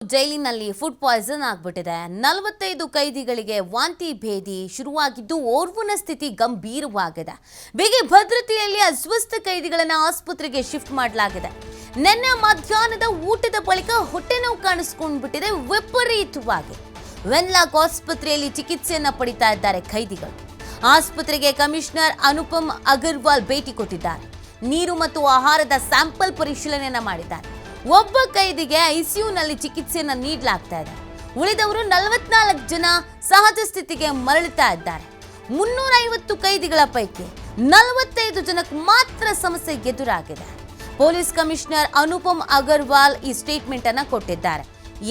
ಜೈಲಿನಲ್ಲಿ food poison ಆಗ್ಬಿಟ್ಟಿದೆ. 45 ಕೈದಿಗಳಿಗೆ ವಾಂತಿ ಭೇದಿ ಶುರುವಾಗಿದ್ದು ಓರ್ವನ ಸ್ಥಿತಿ ಗಂಭೀರವಾಗಿದೆ. ಬಿಗಿ ಭದ್ರತೆಯಲ್ಲಿ ಅಸ್ವಸ್ಥ ಕೈದಿಗಳನ್ನು ಆಸ್ಪತ್ರೆಗೆ ಶಿಫ್ಟ್ ಮಾಡಲಾಗಿದೆ. ನಿನ್ನೆ ಮಧ್ಯಾಹ್ನದ ಊಟದ ಬಳಿಕ ಹೊಟ್ಟೆ ನೋವು ಕಾಣಿಸಿಕೊಂಡ್ಬಿಟ್ಟಿದೆ ವಿಪರೀತವಾಗಿ. ವೆನ್ಲಾಕ್ ಆಸ್ಪತ್ರೆಯಲ್ಲಿ ಚಿಕಿತ್ಸೆಯನ್ನ ಪಡಿತಾ ಇದ್ದಾರೆ ಕೈದಿಗಳು. ಆಸ್ಪತ್ರೆಗೆ ಕಮಿಷನರ್ ಅನುಪಮ್ ಅಗರ್ವಾಲ್ ಭೇಟಿ ಕೊಟ್ಟಿದ್ದಾರೆ. ನೀರು ಮತ್ತು ಆಹಾರದ ಸ್ಯಾಂಪಲ್ ಪರಿಶೀಲನೆಯನ್ನ ಮಾಡಿದ್ದಾರೆ. ಒಬ್ಬ ಕೈದಿಗೆ ಐಸಿಯುನಲ್ಲಿ ಚಿಕಿತ್ಸೆಯನ್ನು ನೀಡಲಾಗ್ತಾ ಇದೆ. ಉಳಿದವರು 44 ಜನ ಸಹಜ ಸ್ಥಿತಿಗೆ ಮರಳುತ್ತಾ ಇದ್ದಾರೆ. 350 ಕೈದಿಗಳ ಪೈಕಿ 45 ಜನಕ್ಕೆ ಮಾತ್ರ ಸಮಸ್ಯೆ ಎದುರಾಗಿದೆ. ಪೊಲೀಸ್ ಕಮಿಷನರ್ ಅನುಪಮ್ ಅಗರ್ವಾಲ್ ಈ ಸ್ಟೇಟ್ಮೆಂಟ್ ಅನ್ನ ಕೊಟ್ಟಿದ್ದಾರೆ.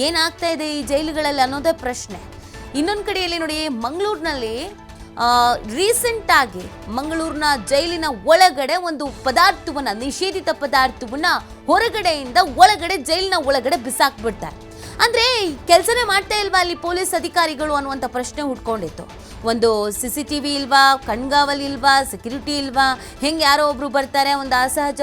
ಏನಾಗ್ತಾ ಇದೆ ಈ ಜೈಲುಗಳಲ್ಲಿ ಅನ್ನೋದೇ ಪ್ರಶ್ನೆ. ಇನ್ನೊಂದು ಕಡೆಯಲ್ಲಿ ನೋಡಿ, ಮಂಗಳೂರಿನಲ್ಲಿ ರೀಸೆಂಟ್ ಆಗಿ ಮಂಗಳೂರಿನ ಜೈಲಿನ ಒಳಗಡೆ ಒಂದು ಪದಾರ್ಥವನ್ನ, ನಿಷೇಧಿತ ಪದಾರ್ಥವನ್ನ ಹೊರಗಡೆಯಿಂದ ಒಳಗಡೆ ಜೈಲಿನ ಒಳಗಡೆ ಬಿಸಾಕ್ಬಿಡ್ತಾರೆ. ಅಂದ್ರೆ ಕೆಲಸನೇ ಮಾಡ್ತಾ ಇಲ್ವಾ ಅಲ್ಲಿ ಪೊಲೀಸ್ ಅಧಿಕಾರಿಗಳು ಅನ್ನುವಂಥ ಪ್ರಶ್ನೆ ಹುಟ್ಕೊಂಡಿತ್ತು. ಒಂದು CCTV ಇಲ್ವಾ, ಕಣ್ಗಾವಲ್ ಇಲ್ವಾ, ಸೆಕ್ಯೂರಿಟಿ ಇಲ್ವಾ, ಹೆಂಗೆ ಯಾರೋ ಒಬ್ರು ಬರ್ತಾರೆ, ಒಂದು ಅಸಹಜ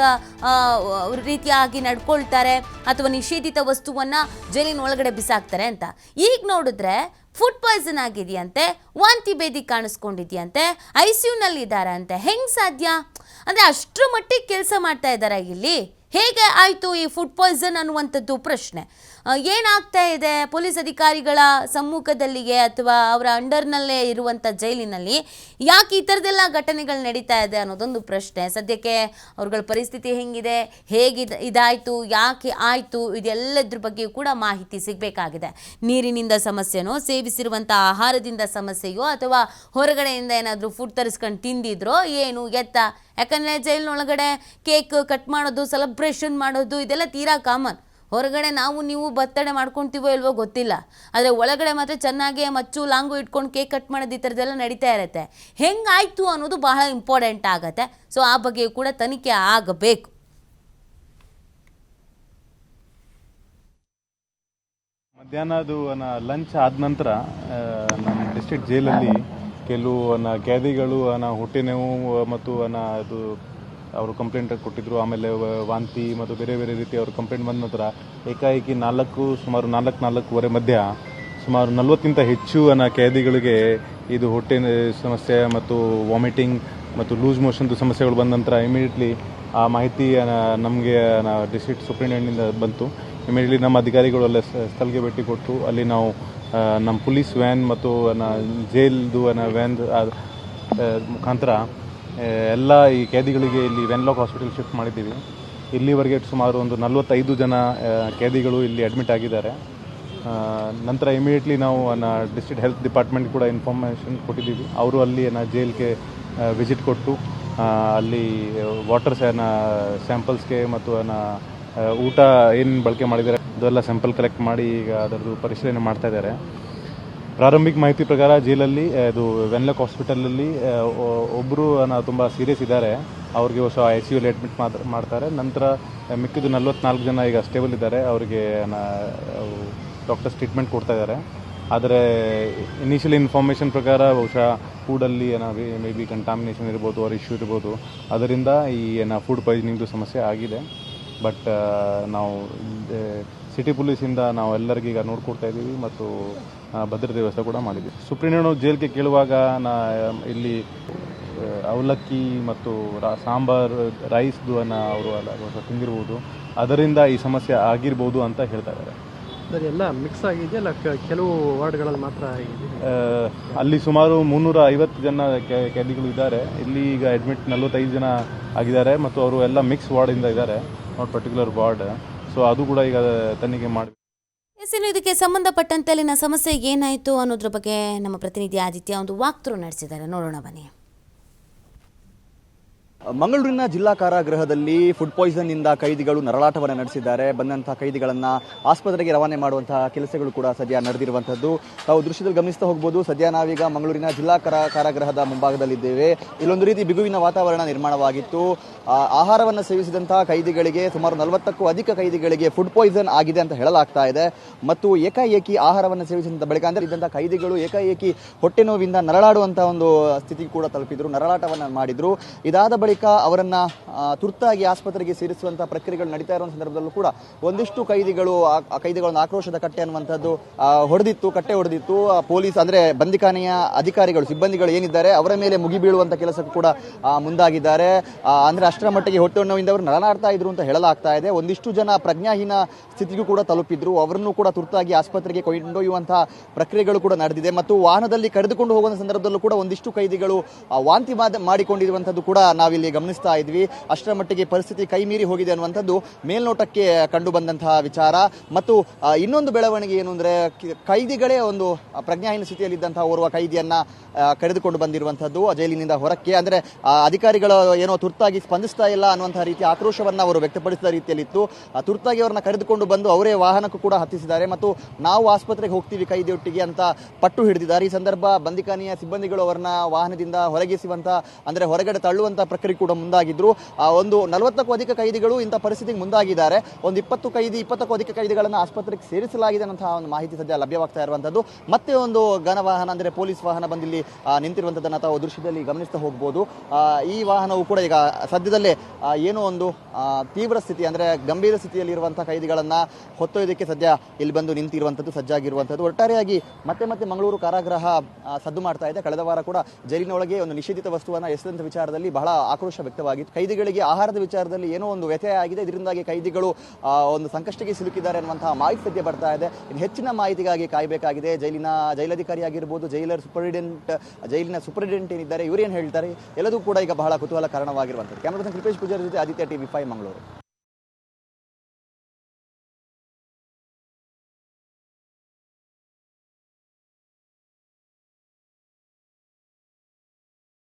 ರೀತಿಯಾಗಿ ನಡ್ಕೊಳ್ತಾರೆ ಅಥವಾ ನಿಷೇಧಿತ ವಸ್ತುವನ್ನ ಜೈಲಿನ ಒಳಗಡೆ ಬಿಸಾಕ್ತಾರೆ ಅಂತ. ಈಗ ನೋಡಿದ್ರೆ ಫುಡ್ ಪಾಯ್ಸನ್ ಆಗಿದೆಯಂತೆ, ವಾಂತಿ ಭೇದಿ ಕಾಣಿಸ್ಕೊಂಡಿದೆಯಂತೆ, ICUನಲ್ಲಿ ಇದ್ದಾರೆ ಅಂತೆ. ಹೆಂಗೆ ಸಾಧ್ಯ? ಅಂದರೆ ಅಷ್ಟರ ಮಟ್ಟಿಗೆ ಕೆಲಸ ಮಾಡ್ತಾ ಇದ್ದಾರೆ ಇಲ್ಲಿ. ಹೇಗೆ ಆಯಿತು ಈ ಫುಡ್ ಪಾಯ್ಸನ್ ಅನ್ನುವಂಥದ್ದು ಪ್ರಶ್ನೆ. ಏನಾಗ್ತಾ ಇದೆ ಪೊಲೀಸ್ ಅಧಿಕಾರಿಗಳ ಸಮ್ಮುಖದಲ್ಲಿಯೇ ಅಥವಾ ಅವರ ಅಂಡರ್ನಲ್ಲೇ ಇರುವಂಥ ಜೈಲಿನಲ್ಲಿ ಯಾಕೆ ಈ ಥರದ್ದೆಲ್ಲ ಘಟನೆಗಳು ನಡೀತಾ ಇದೆ ಅನ್ನೋದೊಂದು ಪ್ರಶ್ನೆ. ಸದ್ಯಕ್ಕೆ ಅವ್ರಗಳ ಪರಿಸ್ಥಿತಿ ಹೆಂಗಿದೆ, ಹೇಗೆ ಇದಾಯಿತು, ಯಾಕೆ ಆಯಿತು, ಇದೆಲ್ಲದ್ರ ಬಗ್ಗೆ ಕೂಡ ಮಾಹಿತಿ ಸಿಗಬೇಕಾಗಿದೆ. ನೀರಿನಿಂದ ಸಮಸ್ಯೆನೋ, ಸೇವಿಸಿರುವಂಥ ಆಹಾರದಿಂದ ಸಮಸ್ಯೆಯೋ, ಅಥವಾ ಹೊರಗಡೆಯಿಂದ ಏನಾದರೂ ಫುಡ್ ತರಿಸ್ಕೊಂಡು ತಿಂದಿದ್ರೋ ಏನು ಎತ್ತ. ಯಾಕಂದರೆ ಜೈಲಿನೊಳಗಡೆ ಕೇಕ್ ಕಟ್ ಮಾಡೋದು, ಸೆಲೆಬ್ರೇಷನ್ ಮಾಡೋದು ಇದೆಲ್ಲ ತೀರಾ ಕಾಮನ್. ಹೊರಗಡೆ ನೀವು ಬರ್ತಡೇ ಮಾಡ್ಕೊತೀವೋ ಇಲ್ವೋ ಗೊತ್ತಿಲ್ಲ, ಆದರೆ ಒಳಗಡೆ ಮಾತ್ರ ಚೆನ್ನಾಗಿ ಮಚ್ಚು ಲಾಂಗು ಇಟ್ಕೊಂಡು ಕೇಕ್ ಕಟ್ ಮಾಡೋದು ಈ ಥರದ್ದೆಲ್ಲ ನಡೀತಾ ಇರುತ್ತೆ. ಹೆಂಗಾಯಿತು ಅನ್ನೋದು ಬಹಳ ಇಂಪಾರ್ಟೆಂಟ್ ಆಗುತ್ತೆ. ಸೊ ಆ ಬಗ್ಗೆಯೂ ಕೂಡ ತನಿಖೆ ಆಗಬೇಕು. ಮಧ್ಯಾಹ್ನದು ಲಂಚ್ ಆದ ನಂತರ ನಮ್ಮ ಡಿಸ್ಟ್ರಿಕ್ಟ್ ಜೈಲಲ್ಲಿ ಕೆಲವು ಖೈದಿಗಳು ಹೊಟ್ಟೆ ನೋವು ಮತ್ತು ಅದು ಅವರು ಕಂಪ್ಲೇಂಟ್ ಕೊಟ್ಟಿದ್ರು. ಆಮೇಲೆ ವಾಂತಿ ಮತ್ತು ಬೇರೆ ಬೇರೆ ರೀತಿ ಅವರು ಕಂಪ್ಲೇಂಟ್ ಬಂದ ನಂತರ ಏಕಾಏಕಿ ಸುಮಾರು 4-4:30 ಮಧ್ಯ ಸುಮಾರು 40ಕ್ಕಿಂತ ಹೆಚ್ಚು ಖೈದಿಗಳಿಗೆ ಇದು ಹೊಟ್ಟೆ ಸಮಸ್ಯೆ ಮತ್ತು ವಾಮಿಟಿಂಗ್ ಮತ್ತು ಲೂಸ್ ಮೋಷನ್ದು ಸಮಸ್ಯೆಗಳು ಬಂದ ನಂತರ ಇಮಿಡಿಯೇಟ್ಲಿ ಆ ಮಾಹಿತಿ ನಮಗೆ ಡಿಸ್ಟ್ರಿಕ್ಟ್ ಸೂಪ್ರಿಂಟೆಂಡೆಂಟಿಂದ ಬಂತು. ಇಮಿಡಿಯೇಟ್ಲಿ ನಮ್ಮ ಅಧಿಕಾರಿಗಳು ಅಲ್ಲೇ ಸ್ಥಳಕ್ಕೆ ಭೇಟಿ ಕೊಟ್ಟು ಅಲ್ಲಿ ನಾವು ನಮ್ಮ ಪೊಲೀಸ್ ವ್ಯಾನ್ ಮತ್ತು ಜೈಲ್ದು ವ್ಯಾನ್ ಮುಖಾಂತರ ಎಲ್ಲ ಈ ಖೈದಿಗಳಿಗೆ ಇಲ್ಲಿ ವೆನ್ಲಾಕ್ ಹಾಸ್ಪಿಟಲ್ ಶಿಫ್ಟ್ ಮಾಡಿದ್ದೀವಿ. ಇಲ್ಲಿವರೆಗೆ ಸುಮಾರು ಒಂದು 45 ಜನ ಖೈದಿಗಳು ಇಲ್ಲಿ ಅಡ್ಮಿಟ್ ಆಗಿದ್ದಾರೆ. ನಂತರ ಇಮಿಡಿಯೇಟ್ಲಿ ನಾವು ಡಿಸ್ಟ್ರಿಕ್ಟ್ ಹೆಲ್ತ್ ಡಿಪಾರ್ಟ್ಮೆಂಟ್ ಕೂಡ ಇನ್ಫಾರ್ಮೇಷನ್ ಕೊಟ್ಟಿದ್ದೀವಿ. ಅವರು ಅಲ್ಲಿ ಜೈಲ್ಗೆ ವಿಸಿಟ್ ಕೊಟ್ಟು ಅಲ್ಲಿ ವಾಟರ್ ಸ್ಯಾಂಪಲ್ಸ್ಗೆ ಮತ್ತು ಊಟ ಏನು ಬಳಕೆ ಮಾಡಿದ್ದಾರೆ ಅದೆಲ್ಲ ಸ್ಯಾಂಪಲ್ ಕಲೆಕ್ಟ್ ಮಾಡಿ ಈಗ ಅದರದ್ದು ಪರಿಶೀಲನೆ ಮಾಡ್ತಾ ಇದ್ದಾರೆ. ಪ್ರಾರಂಭಿಕ ಮಾಹಿತಿ ಪ್ರಕಾರ ಜೈಲಲ್ಲಿ ಅದು ವೆನ್ಲಾಕ್ ಹಾಸ್ಪಿಟಲಲ್ಲಿ ಒಬ್ಬರು ತುಂಬ ಸೀರಿಯಸ್ ಇದ್ದಾರೆ, ಅವ್ರಿಗೆ ಹೊಸ ICUಲಿ ಅಡ್ಮಿಟ್ ಮಾಡ್ತಾರೆ. ನಂತರ ಮಿಕ್ಕಿದ್ದು 44 ಜನ ಈಗ ಸ್ಟೇಬಲ್ ಇದ್ದಾರೆ, ಅವರಿಗೆ ಡಾಕ್ಟರ್ಸ್ ಟ್ರೀಟ್ಮೆಂಟ್ ಕೊಡ್ತಾ ಇದ್ದಾರೆ. ಆದರೆ ಇನಿಷಿಯಲ್ ಇನ್ಫಾರ್ಮೇಷನ್ ಪ್ರಕಾರ ಬಹುಶಃ ಫುಡಲ್ಲಿ ಮೇ ಬಿ ಕಂಟಾಮಿನೇಷನ್ ಇರ್ಬೋದು, ಅವ್ರ ಇಶ್ಯೂ ಇರ್ಬೋದು, ಅದರಿಂದ ಈ ಫುಡ್ ಪಾಯ್ಸನಿಂಗ್ದು ಸಮಸ್ಯೆ ಆಗಿದೆ. ಬಟ್ ನಾವು ಸಿಟಿ ಪೊಲೀಸಿಂದ ನಾವು ಎಲ್ಲರಿಗೂ ಈಗ ನೋಡ್ಕೊಡ್ತಾ ಇದ್ದೀವಿ ಮತ್ತು ಭದ್ರತೆ ವ್ಯವಸ್ಥೆ ಕೂಡ ಮಾಡಿದ್ದೀವಿ. ಸುಪ್ರೀಂಟೆಂಡೆಂಟ್ ಜೈಲ್ಗೆ ಕೇಳುವಾಗ ಇಲ್ಲಿ ಅವಲಕ್ಕಿ ಮತ್ತು ಸಾಂಬಾರು ರೈಸ್ದು ಅವರು ತಿಂದಿರ್ಬೋದು, ಅದರಿಂದ ಈ ಸಮಸ್ಯೆ ಆಗಿರ್ಬೋದು ಅಂತ ಹೇಳ್ತಾ ಇದ್ದಾರೆ. ಎಲ್ಲ ಮಿಕ್ಸ್ ಆಗಿದೆಯಲ್ಲ, ಕೆಲವು ವಾರ್ಡ್ಗಳಲ್ಲಿ ಮಾತ್ರ ಆಗಿದೆ. ಅಲ್ಲಿ ಸುಮಾರು 350 ಜನ ಖೈದಿಗಳು ಇದ್ದಾರೆ. ಇಲ್ಲಿ ಈಗ ಅಡ್ಮಿಟ್ 45 ಜನ ಆಗಿದ್ದಾರೆ ಮತ್ತು ಅವರು ಎಲ್ಲ ಮಿಕ್ಸ್ ವಾರ್ಡಿಂದ ಇದ್ದಾರೆ, ನಾಟ್ ಪರ್ಟಿಕ್ಯುಲರ್ ವಾರ್ಡ್. ಸೊ ಅದು ಕೂಡ ಈಗ ತನಿಖೆ ಮಾಡಿ. ಇನ್ನು ಇದಕ್ಕೆ ಸಂಬಂಧಪಟ್ಟಂತೆ ಅಲ್ಲಿನ ಸಮಸ್ಯೆ ಏನಾಯಿತು ಅನ್ನೋದ್ರ ಬಗ್ಗೆ ನಮ್ಮ ಪ್ರತಿನಿಧಿ ಆದಿತ್ಯ ಒಂದು ವಾಕ್ಥ್ರೂ ನಡೆಸಿದ್ದಾರೆ, ನೋಡೋಣ ಬನ್ನಿ. ಮಂಗಳೂರಿನ ಜಿಲ್ಲಾ ಕಾರಾಗೃಹದಲ್ಲಿ ಫುಡ್ ಪಾಯ್ಸನ್ ಇಂದ ಕೈದಿಗಳು ನರಳಾಟವನ್ನು ನಡೆಸಿದ್ದಾರೆ. ಬಂದಂತಹ ಕೈದಿಗಳನ್ನ ಆಸ್ಪತ್ರೆಗೆ ರವಾನೆ ಮಾಡುವಂತಹ ಕೆಲಸಗಳು ಕೂಡ ಸದ್ಯ ನಡೆದಿರುವಂತದ್ದು ತಾವು ದೃಶ್ಯದಲ್ಲಿ ಗಮನಿಸ್ತಾ ಹೋಗಬಹುದು. ಸದ್ಯ ನಾವೀಗ ಮಂಗಳೂರಿನ ಜಿಲ್ಲಾ ಕಾರಾಗೃಹದ ಮುಂಭಾಗದಲ್ಲಿದ್ದೇವೆ. ಇಲ್ಲೊಂದು ರೀತಿ ಬಿಗುವಿನ ವಾತಾವರಣ ನಿರ್ಮಾಣವಾಗಿತ್ತು. ಆಹಾರವನ್ನು ಸೇವಿಸಿದಂತಹ ಕೈದಿಗಳಿಗೆ ಸುಮಾರು 40ಕ್ಕೂ ಅಧಿಕ ಕೈದಿಗಳಿಗೆ ಫುಡ್ ಪಾಯ್ಸನ್ ಆಗಿದೆ ಅಂತ ಹೇಳಲಾಗ್ತಾ ಇದೆ. ಮತ್ತು ಏಕಾಏಕಿ ಆಹಾರವನ್ನು ಸೇವಿಸಿದಂತ ಬಳಿಕ ಅಂದರೆ ಇದ್ದಂತಹ ಕೈದಿಗಳು ಏಕಾಏಕಿ ಹೊಟ್ಟೆ ನೋವಿಂದ ನರಳಾಡುವಂತಹ ಒಂದು ಸ್ಥಿತಿ ಕೂಡ ತಲುಪಿದ್ರು, ನರಳಾಟವನ್ನು ಮಾಡಿದ್ರು. ಇದಾದ ಬಳಿಕ ಅವರನ್ನ ತುರ್ತಾಗಿ ಆಸ್ಪತ್ರೆಗೆ ಸೇರಿಸುವಂಥ ಪ್ರಕ್ರಿಯೆಗಳು ನಡೀತಾ ಇರುವ ಸಂದರ್ಭದಲ್ಲೂ ಕೂಡ ಒಂದಿಷ್ಟು ಕೈದಿಗಳು ಆ ಕೈದಿಗಳನ್ನು ಆಕ್ರೋಶದ ಕಟ್ಟೆ ಅನ್ನುವಂಥದ್ದು ಕಟ್ಟೆ ಹೊಡೆದಿತ್ತು. ಪೊಲೀಸ್ ಅಂದ್ರೆ ಬಂದಿಖಾನೆಯ ಅಧಿಕಾರಿಗಳು ಸಿಬ್ಬಂದಿಗಳು ಏನಿದ್ದಾರೆ ಅವರ ಮೇಲೆ ಮುಗಿ ಬೀಳುವಂತ ಕೆಲಸಕ್ಕೂ ಕೂಡ ಮುಂದಾಗಿದ್ದಾರೆ. ಅಂದ್ರೆ ಅಷ್ಟರ ಮಟ್ಟಿಗೆ ಹೊಟ್ಟೆ ನೋವಿಂದ ಅವರು ನರಳಾಡ್ತಾ ಇದ್ರು ಅಂತ ಹೇಳಲಾಗ್ತಾ ಇದೆ. ಒಂದಿಷ್ಟು ಜನ ಪ್ರಜ್ಞಾಹೀನ ಸ್ಥಿತಿಗೂ ಕೂಡ ತಲುಪಿದ್ರು. ಅವರನ್ನು ಕೂಡ ತುರ್ತಾಗಿ ಆಸ್ಪತ್ರೆಗೆ ಕೊಂಡೊಯ್ಯುವಂತಹ ಪ್ರಕ್ರಿಯೆಗಳು ಕೂಡ ನಡೆದಿದೆ. ಮತ್ತು ವಾಹನದಲ್ಲಿ ಕರೆದುಕೊಂಡು ಹೋಗುವ ಸಂದರ್ಭದಲ್ಲೂ ಕೂಡ ಒಂದಿಷ್ಟು ಕೈದಿಗಳು ವಾಂತಿ ಮಾಡಿಕೊಂಡಿರುವಂಥದ್ದು ಕೂಡ ನಾವಿಲ್ಲಿ ಗಮನಿಸ್ತಾ ಇದ್ವಿ. ಅಷ್ಟರ ಮಟ್ಟಿಗೆ ಪರಿಸ್ಥಿತಿ ಕೈ ಮೀರಿ ಹೋಗಿದೆ ಅನ್ನುವಂಥದ್ದು ಮೇಲ್ನೋಟಕ್ಕೆ ಕಂಡು ಬಂದಂತಹ ವಿಚಾರ. ಮತ್ತು ಇನ್ನೊಂದು ಬೆಳವಣಿಗೆ ಏನು ಅಂದ್ರೆ ಕೈದಿಗಳೇ ಒಂದು ಪ್ರಜ್ಞಾಹೀನ ಸ್ಥಿತಿಯಲ್ಲಿದ್ದಂತಹ ಓರ್ವ ಕೈದಿಯನ್ನ ಕರೆದುಕೊಂಡು ಬಂದಿರುವಂಥದ್ದು ಜೈಲಿನಿಂದ ಹೊರಕ್ಕೆ. ಅಂದ್ರೆ ಅಧಿಕಾರಿಗಳು ಏನೋ ತುರ್ತಾಗಿ ಸ್ಪಂದಿಸ್ತಾ ಇಲ್ಲ ಅನ್ನುವಂತಹ ರೀತಿಯ ಆಕ್ರೋಶವನ್ನ ಅವರು ವ್ಯಕ್ತಪಡಿಸಿದ ರೀತಿಯಲ್ಲಿತ್ತು. ತುರ್ತಾಗಿ ಅವರನ್ನ ಕರೆದುಕೊಂಡು ಬಂದು ಅವರೇ ವಾಹನಕ್ಕೂ ಕೂಡ ಹತ್ತಿಸಿದ್ದಾರೆ ಮತ್ತು ನಾವು ಆಸ್ಪತ್ರೆಗೆ ಹೋಗ್ತೀವಿ ಕೈದಿಯೊಟ್ಟಿಗೆ ಅಂತ ಪಟ್ಟು ಹಿಡಿದಿದ್ದಾರೆ. ಈ ಸಂದರ್ಭ ಬಂದಿಖಾನೆಯ ಸಿಬ್ಬಂದಿಗಳು ಅವರನ್ನ ವಾಹನದಿಂದ ಹೊರಗಿಸುವಂತ ಅಂದ್ರೆ ಹೊರಗಡೆ ತಳ್ಳುವಂತ ಪ್ರಕ್ರಿಯೆ ಕೂಡ ಮುಂದಾಗಿದ್ರು. ಒಂದು 40ಕ್ಕೂ ಅಧಿಕ ಕೈದಿಗಳು ಇಂಥ ಪರಿಸ್ಥಿತಿಗೆ ಮುಂದಾಗಿದ್ದಾರೆ. ಒಂದು 20ಕ್ಕೂ ಅಧಿಕ ಕೈದಿಗಳನ್ನು ಆಸ್ಪತ್ರೆಗೆ ಸೇರಿಸಲಾಗಿದೆ ಅನ್ನುವಂತಹ ಒಂದು ಮಾಹಿತಿ ಸದ್ಯ ಲಭ್ಯವಾಗ್ತಾ ಇರುವಂತದ್ದು. ಮತ್ತೆ ಒಂದು ಘನ ವಾಹನ ಅಂದ್ರೆ ಪೊಲೀಸ್ ವಾಹನ ಬಂದಿಲ್ಲಿ ನಿಂತಿರುವಂತದ್ದನ್ನ ತಾವು ದೃಶ್ಯದಲ್ಲಿ ಗಮನಿಸ್ತಾ ಹೋಗ್ಬೋದು. ಈ ವಾಹನವು ಕೂಡ ಈಗ ಸದ್ಯದಲ್ಲೇ ಏನೋ ಒಂದು ತೀವ್ರ ಸ್ಥಿತಿ ಅಂದ್ರೆ ಗಂಭೀರ ಸ್ಥಿತಿಯಲ್ಲಿರುವಂತಹ ಕೈದಿಗಳನ್ನ ಹೊತ್ತೊಯ್ಯೋದಕ್ಕೆ ಸದ್ಯ ಇಲ್ಲಿ ಬಂದು ನಿಂತಿರುವಂತದ್ದು ಸಜ್ಜಾಗಿರುವಂತದ್ದು. ಒಟ್ಟಾರೆಯಾಗಿ ಮತ್ತೆ ಮಂಗಳೂರು ಕಾರಾಗೃಹ ಸದ್ದು ಮಾಡ್ತಾ ಇದೆ. ಕಳೆದ ವಾರ ಕೂಡ ಜೈಲಿನ ಒಳಗೆ ಒಂದು ನಿಷೇಧಿತ ವಸ್ತುವನ್ನ ಎಸೆದಂತ ವಿಚಾರದಲ್ಲಿ ಬಹಳ ಆಕ್ರೋಶ ವ್ಯಕ್ತವಾಗಿತ್ತು. ಕೈದಿಗಳಿಗೆ ಆಹಾರದ ವಿಚಾರದಲ್ಲಿ ಏನೋ ಒಂದು ವ್ಯತ್ಯಯ ಆಗಿದೆ. ಇದರಿಂದಾಗಿ ಕೈದಿಗಳು ಒಂದು ಸಂಕಷ್ಟಕ್ಕೆ ಸಿಲುಕಿದ್ದಾರೆ ಅನ್ನುವಂತಹ ಮಾಹಿತಿ ಸದ್ಯ ಬರ್ತಾ ಇದೆ. ಇನ್ನು ಹೆಚ್ಚಿನ ಮಾಹಿತಿಗಾಗಿ ಕಾಯಬೇಕಾಗಿದೆ. ಜೈಲಧಿಕಾರಿ ಆಗಿರ್ಬೋದು, ಜೈಲಿನ ಸೂಪರಿಂಟೆಂಡೆಂಟ್ ಏನಿದ್ದಾರೆ ಇವರು ಏನು ಹೇಳ್ತಾರೆ ಎಲ್ಲದೂ ಕೂಡ ಈಗ ಬಹಳ ಕುತೂಹಲ ಕಾರಣವಾಗಿರುವಂಥದ್ದು. ಕ್ಯಾಮರಾ ಪರ್ಸನ್ ಕೃಪೇಶ್ ಪೂಜಾರಿ ಜೊತೆ ಆದಿತ್ಯ TV5 ಮಂಗಳೂರು.